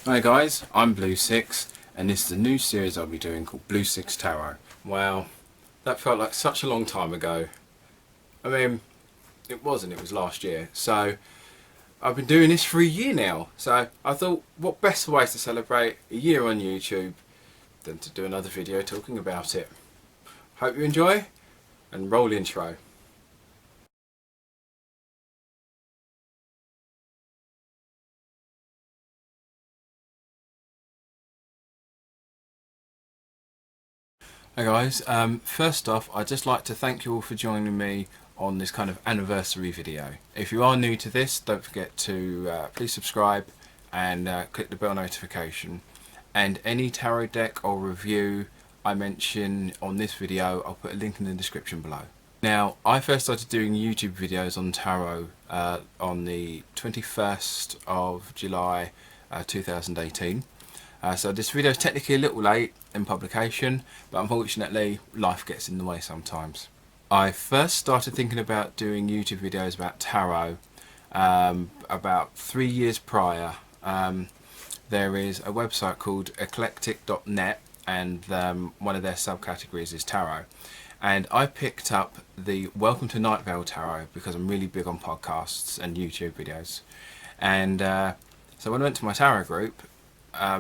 Hi guys, I'm Blue Sicx and this is a new series I'll be doing called Blue Sicx Tarot. Wow, that felt like such a long time ago. I mean, it wasn't, it was last year. So I've been doing this for a year now. So I thought, what best way to celebrate a year on YouTube than to do another video talking about it. Hope you enjoy and roll intro. Hi guys, first off I'd just like to thank you all for joining me on this kind of anniversary video. If you are new to this, don't forget to please subscribe and click the bell notification, and any tarot deck or review I mention on this video I'll put a link in the description below. Now, I first started doing YouTube videos on tarot on the 21st of July 2018. So this video is technically a little late in publication, but unfortunately life gets in the way sometimes. I first started thinking about doing YouTube videos about tarot about 3 years prior. There is a website called eclectic.net and one of their subcategories is tarot. And I picked up the Welcome to Night Vale Tarot because I'm really big on podcasts and YouTube videos. And so when I went to my tarot group,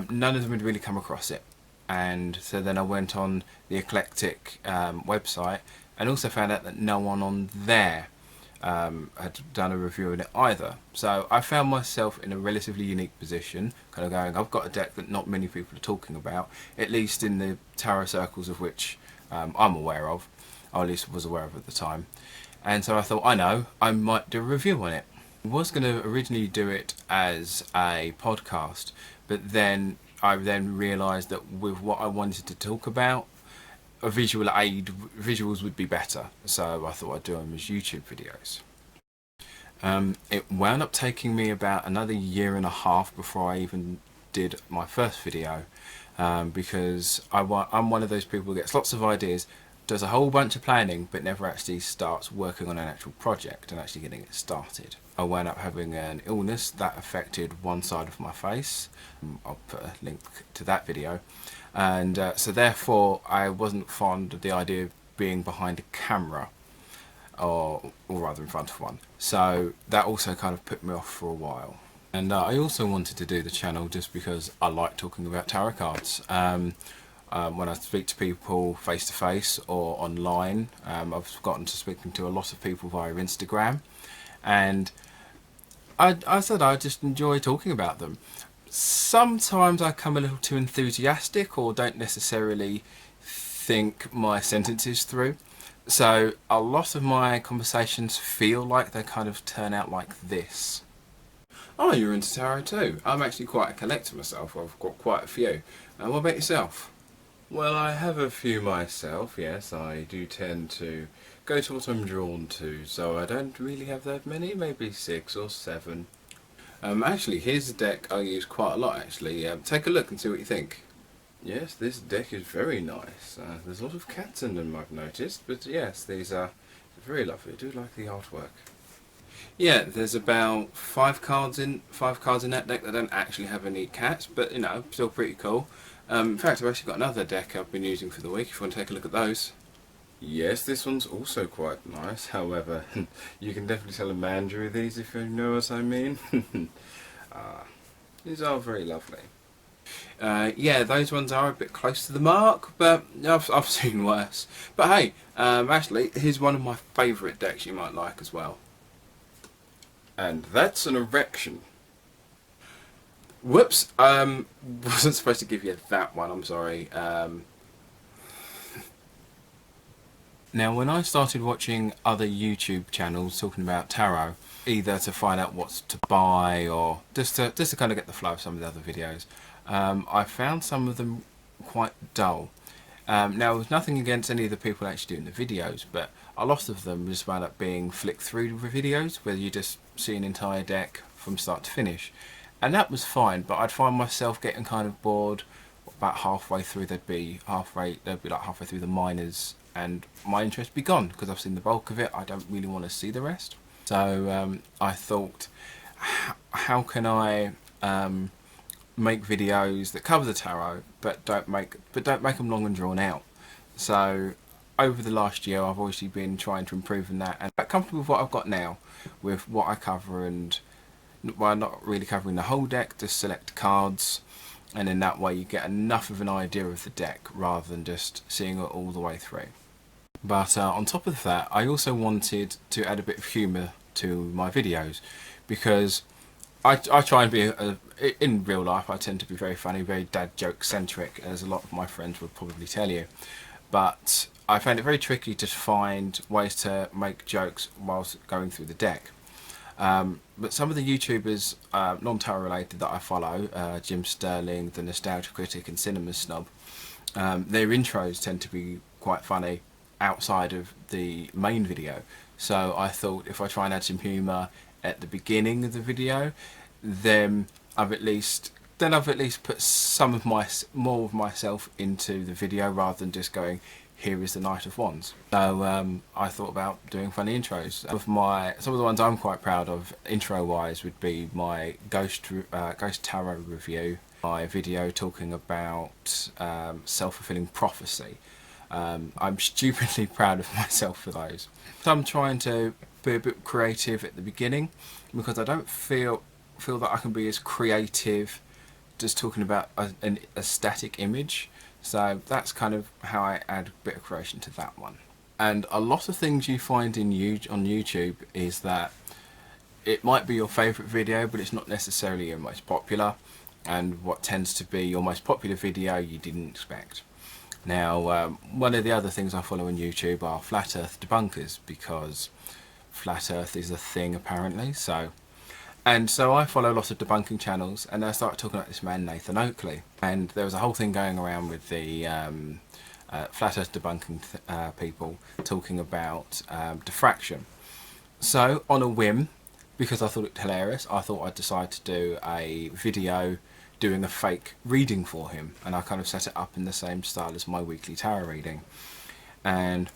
none of them had really come across it, and so then I went on the Eclectic website and also found out that no one on there had done a review of it either. So I found myself in a relatively unique position, kind of going, I've got a deck that not many people are talking about, at least in the tarot circles of which I'm aware of, or at least was aware of at the time. And so I thought, I might do a review on it. I was going to originally do it as a podcast, but then I realised that with what I wanted to talk about, a visual aid, visuals would be better. So I thought I'd do them as YouTube videos. It wound up taking me about another year and a half before I even did my first video, because I'm one of those people who gets lots of ideas, does a whole bunch of planning, but never actually starts working on an actual project and actually getting it started. I wound up having an illness that affected one side of my face. I'll put a link to that video. And so therefore I wasn't fond of the idea of being behind a camera, or rather in front of one. So that also kind of put me off for a while. And I also wanted to do the channel just because I like talking about tarot cards. When I speak to people face to face or online, I've gotten to speaking to a lot of people via Instagram, and I said I just enjoy talking about them. Sometimes I come a little too enthusiastic or don't necessarily think my sentences through, so a lot of my conversations feel like they kind of turn out like this. Oh, you're into tarot too? I'm actually quite a collector myself. I've got quite a few. What about yourself? Well, I have a few myself, yes. I do tend to go to what I'm drawn to, so I don't really have that many, maybe 6 or 7. Actually, here's a deck I use quite a lot, actually. Take a look and see what you think. Yes, this deck is very nice. There's a lot of cats in them, I've noticed, but yes, these are very lovely. I do like the artwork. Yeah, there's about 5 cards in that deck that don't actually have any cats, but you know, still pretty cool. In fact, I've actually got another deck I've been using for the week if you want to take a look at those. Yes, this one's also quite nice, however, you can definitely tell a man drew these if you know what I mean. These are very lovely. Yeah, those ones are a bit close to the mark, but I've seen worse. But hey, actually, here's one of my favourite decks you might like as well. And that's an erection. Whoops, wasn't supposed to give you that one, I'm sorry. Now, when I started watching other YouTube channels talking about tarot, either to find out what to buy or just to kind of get the flow of some of the other videos, I found some of them quite dull. Now, there's nothing against any of the people actually doing the videos, but a lot of them just wound up being flick through videos where you just see an entire deck from start to finish. And that was fine, but I'd find myself getting kind of bored. About halfway through, they'd be like halfway through the minors, and my interest would be gone because I've seen the bulk of it. I don't really want to see the rest. So I thought, how can I make videos that cover the tarot, but don't make them long and drawn out. So over the last year, I've obviously been trying to improve on that, and I'm comfortable with what I've got now, with what I cover, and while not really covering the whole deck, just select cards, and in that way you get enough of an idea of the deck rather than just seeing it all the way through. But on top of that, I also wanted to add a bit of humour to my videos, because I try and be, in real life I tend to be very funny, very dad joke centric, as a lot of my friends would probably tell you. But I found it very tricky to find ways to make jokes whilst going through the deck. But some of the YouTubers, non-tarot related, that I follow, Jim Sterling, The Nostalgia Critic and Cinema Snob, their intros tend to be quite funny outside of the main video. So I thought if I try and add some humour at the beginning of the video, then I've at least put some of more of myself into the video, rather than just going, here is the Knight of Wands. So I thought about doing funny intros. Some of the ones I'm quite proud of intro wise would be my Ghost Tarot review, my video talking about self-fulfilling prophecy. I'm stupidly proud of myself for those. So I'm trying to be a bit creative at the beginning, because I don't feel that I can be as creative just talking about a static image. So that's kind of how I add a bit of creation to that one. And a lot of things you find on YouTube is that it might be your favourite video, but it's not necessarily your most popular, and what tends to be your most popular video you didn't expect. Now, one of the other things I follow on YouTube are Flat Earth debunkers, because Flat Earth is a thing apparently. So I follow a lot of debunking channels, and I started talking about this man Nathan Oakley, and there was a whole thing going around with the Flat Earth debunking people talking about diffraction. So on a whim, because I thought it hilarious, I thought I'd decide to do a video doing a fake reading for him, and I kind of set it up in the same style as my weekly tarot reading. And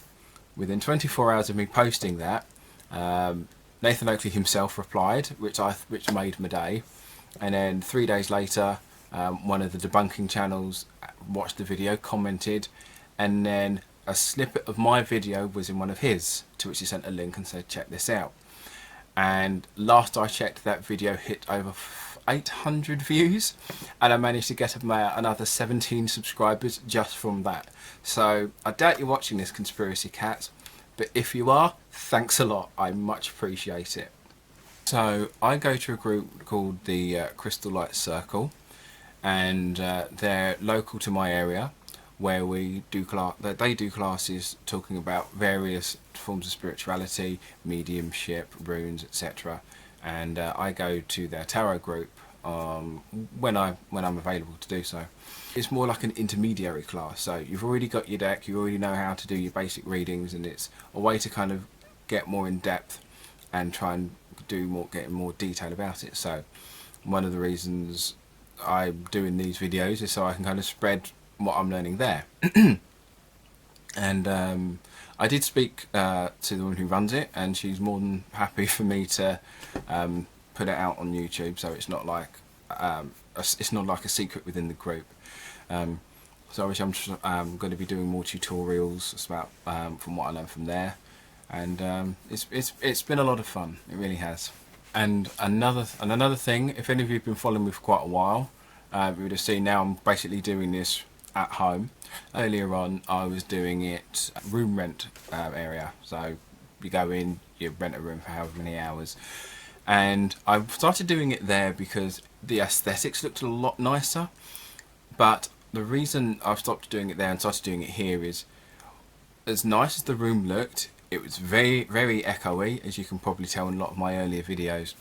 within 24 hours of me posting that, Nathan Oakley himself replied, which made my day. And then 3 days later, one of the debunking channels watched the video, commented, and then a snippet of my video was in one of his, to which he sent a link and said, check this out. And last I checked, that video hit over 800 views, and I managed to get another 17 subscribers just from that. So I doubt you're watching this, Conspiracy Cat, but if you are, thanks a lot, I much appreciate it. So I go to a group called the Crystal Light Circle, and they're local to my area, where they do classes talking about various forms of spirituality, mediumship, runes, etc. And I go to their tarot group when I'm available to do so. It's more like an intermediary class, so you've already got your deck, you already know how to do your basic readings, and it's a way to kind of get more in depth and try and get more detail about it. So one of the reasons I'm doing these videos is so I can kind of spread what I'm learning there. And I did speak to the woman who runs it, and she's more than happy for me to put it out on YouTube, so it's not like a secret within the group. So obviously I'm going to be doing more tutorials about from what I learned from there, and it's been a lot of fun. It really has. And another thing, if any of you have been following me for quite a while, you would have seen now I'm basically doing this at home. Earlier on I was doing it room rent area, so you go in, you rent a room for however many hours, and I started doing it there because the aesthetics looked a lot nicer. But the reason I've stopped doing it there and started doing it here is, as nice as the room looked, it was very, very echoey, as you can probably tell in a lot of my earlier videos,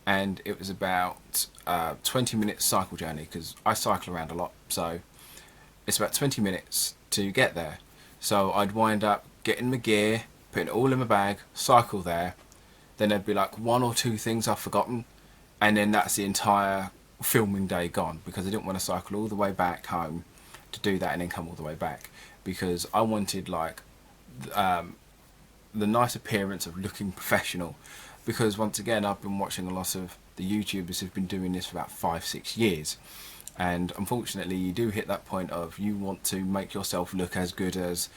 and it was about 20-minute cycle journey, because I cycle around a lot, so it's about 20 minutes to get there. So I'd wind up getting my gear, putting it all in my bag, cycle there, then there'd be like one or two things I've forgotten, and then that's the entire filming day gone, because I didn't want to cycle all the way back home to do that and then come all the way back, because I wanted like the nice appearance of looking professional, because once again I've been watching a lot of the YouTubers have been doing this for about 5-6 years, and unfortunately you do hit that point of you want to make yourself look as good as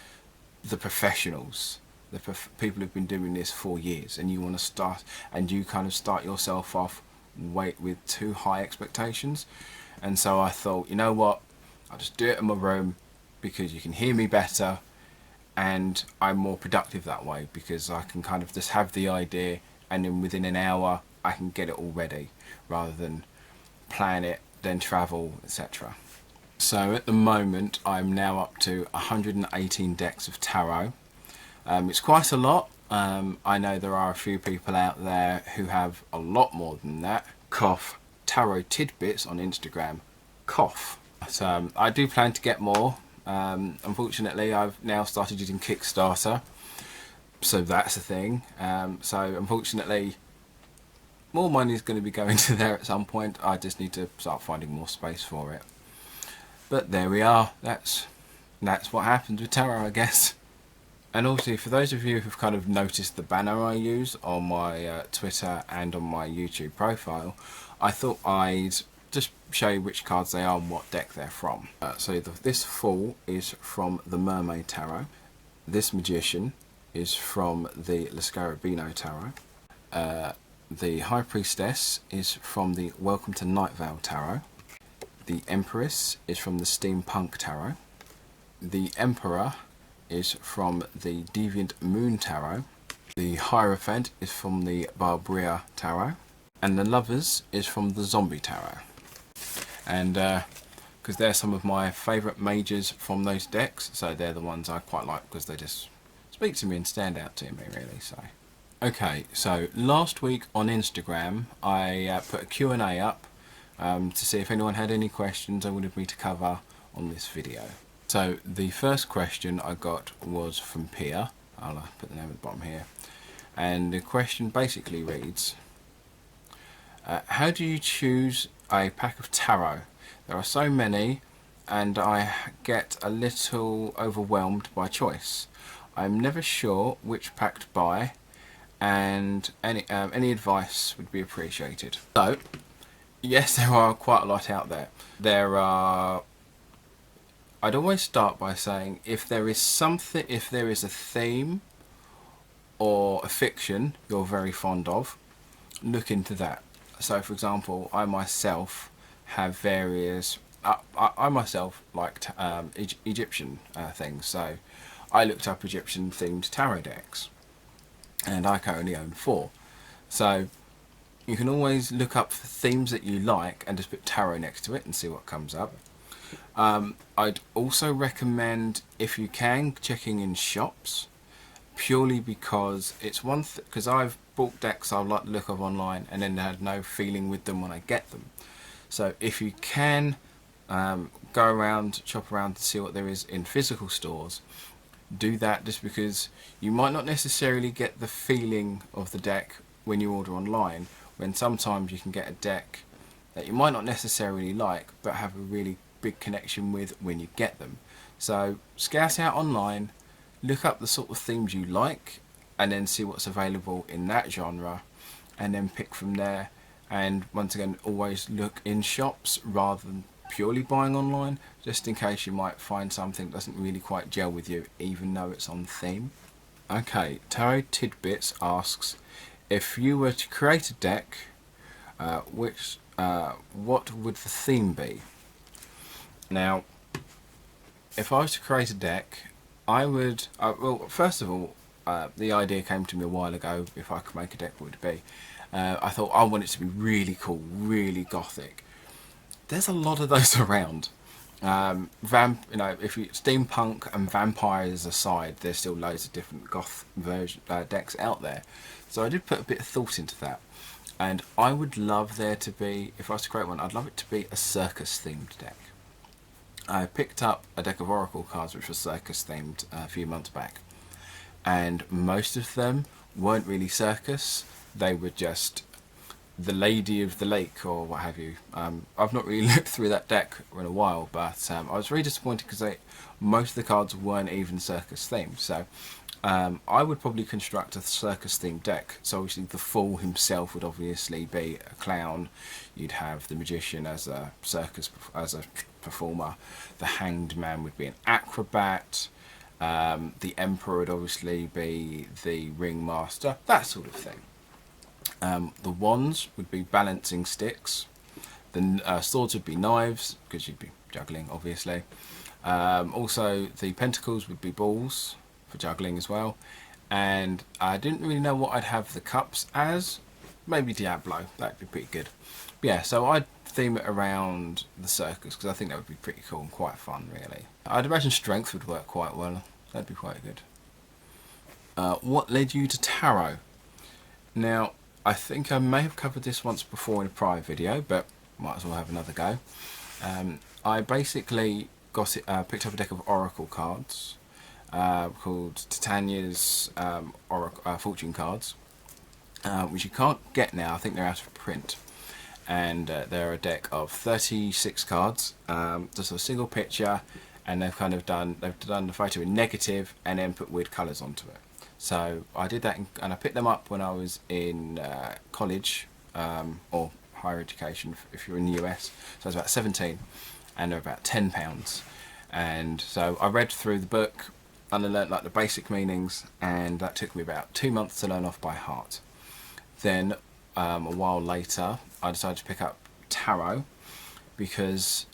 the professionals, the people who've been doing this for years, and you want to start, and you kind of start yourself off with too high expectations. And so I thought, you know what, I'll just do it in my room because you can hear me better, and I'm more productive that way because I can kind of just have the idea and then within an hour I can get it all ready rather than plan it, then travel, etc. So at the moment I'm now up to 118 decks of tarot. It's quite a lot. I know there are a few people out there who have a lot more than that. Cough, tarot tidbits on Instagram, cough. So I do plan to get more. Unfortunately I've now started using Kickstarter, so that's a thing. So unfortunately more money is going to be going to there at some point. I just need to start finding more space for it. But there we are, that's what happens with tarot, I guess. And also, for those of you who've kind of noticed the banner I use on my Twitter and on my YouTube profile, I thought I'd just show you which cards they are and what deck they're from. So this Fool is from the Mermaid Tarot. This Magician is from the Scarabino Tarot. The High Priestess is from the Welcome to Night Vale Tarot. The Empress is from the Steampunk Tarot. The Emperor is from the Deviant Moon Tarot. The Hierophant is from the Barbieri Tarot. And the Lovers is from the Zombie Tarot. And because they're some of my favourite mages from those decks, so they're the ones I quite like because they just speak to me and stand out to me, really. So okay, so last week on Instagram I put a Q&A up to see if anyone had any questions I wanted me to cover on this video. So the first question I got was from Pia. I'll put the name at the bottom here, and the question basically reads, how do you choose a pack of tarot? There are so many and I get a little overwhelmed by choice. I'm never sure which pack to buy, and any advice would be appreciated. So yes, there are quite a lot out there. I'd always start by saying if there is a theme or a fiction you're very fond of, look into that. So for example, I myself have various, I myself liked Egyptian things, so I looked up Egyptian themed tarot decks, and I currently own 4. So you can always look up themes that you like and just put tarot next to it and see what comes up. I'd also recommend, if you can, checking in shops, purely because it's because I've bought decks I like the look of online and then had no feeling with them when I get them. So if you can go around, shop around to see what there is in physical stores, do that, just because you might not necessarily get the feeling of the deck when you order online, when sometimes you can get a deck that you might not necessarily like but have a really big connection with when you get them. So scout out online, look up the sort of themes you like, and then see what's available in that genre, and then pick from there. And once again, always look in shops rather than purely buying online, just in case you might find something that doesn't really quite gel with you even though it's on theme. Okay, Tarot Tidbits asks, if you were to create a deck, what would the theme be? Now, if I was to create a deck, I would, well, first of all, the idea came to me a while ago, if I could make a deck, what would it be? I thought I want it to be really cool, really gothic. There's a lot of those around. If you steampunk and vampires aside, there's still loads of different goth decks out there. So I did put a bit of thought into that, and I would love there to be, if I was to create one, I'd love it to be a circus themed deck. I picked up a deck of Oracle cards which was circus themed a few months back, and most of them weren't really circus, they were just the Lady of the Lake or what have you. I've not really looked through that deck in a while, but I was really disappointed because most of the cards weren't even circus themed. So I would probably construct a circus themed deck. So obviously the fool himself would obviously be a clown. You'd have the magician as a performer. The hanged man would be an acrobat. The emperor would obviously be the ringmaster, that sort of thing. The wands would be balancing sticks. The swords would be knives, because you'd be juggling, obviously. Also, the pentacles would be balls for juggling as well. And I didn't really know what I'd have the cups as. Maybe Diablo, that'd be pretty good. But yeah, so I'd theme it around the circus, because I think that would be pretty cool and quite fun, really. I'd imagine strength would work quite well. That'd be quite good. What led you to tarot? Now, I think I may have covered this once before in a prior video, but might as well have another go. I basically picked up a deck of oracle cards called Titania's fortune cards, which you can't get now. I think they're out of print. And they're a deck of 36 cards, just a single picture, and they've done the photo in negative and then put weird colours onto it. So I did that, and I picked them up when I was in college, or higher education if you're in the US. So I was about 17, and they're about £10. And so I read through the book and I learnt like the basic meanings, and that took me about 2 months to learn off by heart. Then a while later I decided to pick up tarot, because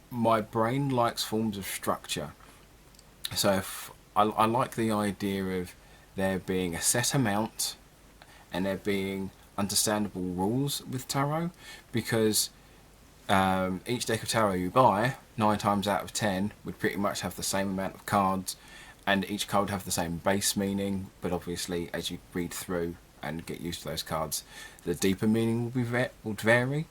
my brain likes forms of structure. So if I like the idea of there being a set amount and there being understandable rules with tarot, because each deck of tarot you buy, 9 times out of 10 would pretty much have the same amount of cards, and each card would have the same base meaning, but obviously as you read through and get used to those cards, the deeper meaning would vary.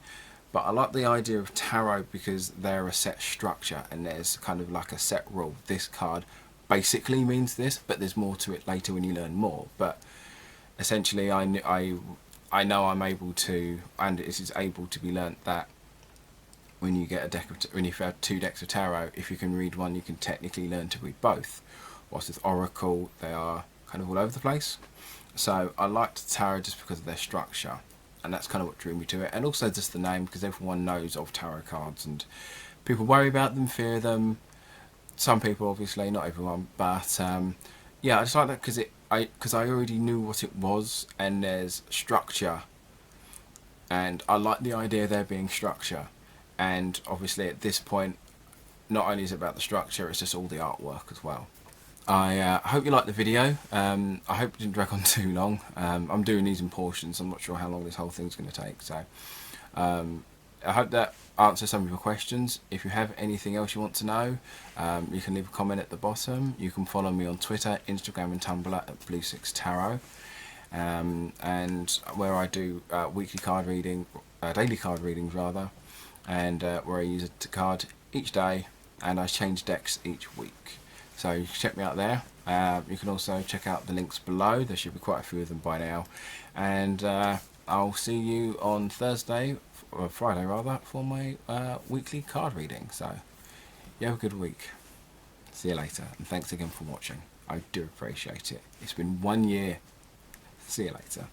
But I like the idea of tarot because they're a set structure and there's kind of like a set rule. This card basically means this, but there's more to it later when you learn more. But essentially I know I'm able to, and it is able to be learnt, that when you get when you have 2 decks of tarot, if you can read one, you can technically learn to read both. Whilst with oracle, they are kind of all over the place. So I liked tarot just because of their structure, and that's kind of what drew me to it. And also just the name, because everyone knows of tarot cards and people worry about them, fear them. Some people, obviously, not everyone, but yeah, I just like that because I already knew what it was, and there's structure, and I like the idea of there being structure. And obviously at this point, not only is it about the structure, it's just all the artwork as well. I hope you liked the video. I hope it didn't drag on too long. I'm doing these in portions. I'm not sure how long this whole thing's going to take. So I hope that answers some of your questions. If you have anything else you want to know, you can leave a comment at the bottom. You can follow me on Twitter, Instagram and Tumblr at Sicx Tarot, and where I do weekly card reading, daily card readings rather, and where I use a card each day and I change decks each week. So you can check me out there. You can also check out the links below. There should be quite a few of them by now. And I'll see you on Thursday, or Friday rather, for my weekly card reading. So you have a good week. See you later. And thanks again for watching. I do appreciate it. It's been 1 year. See you later.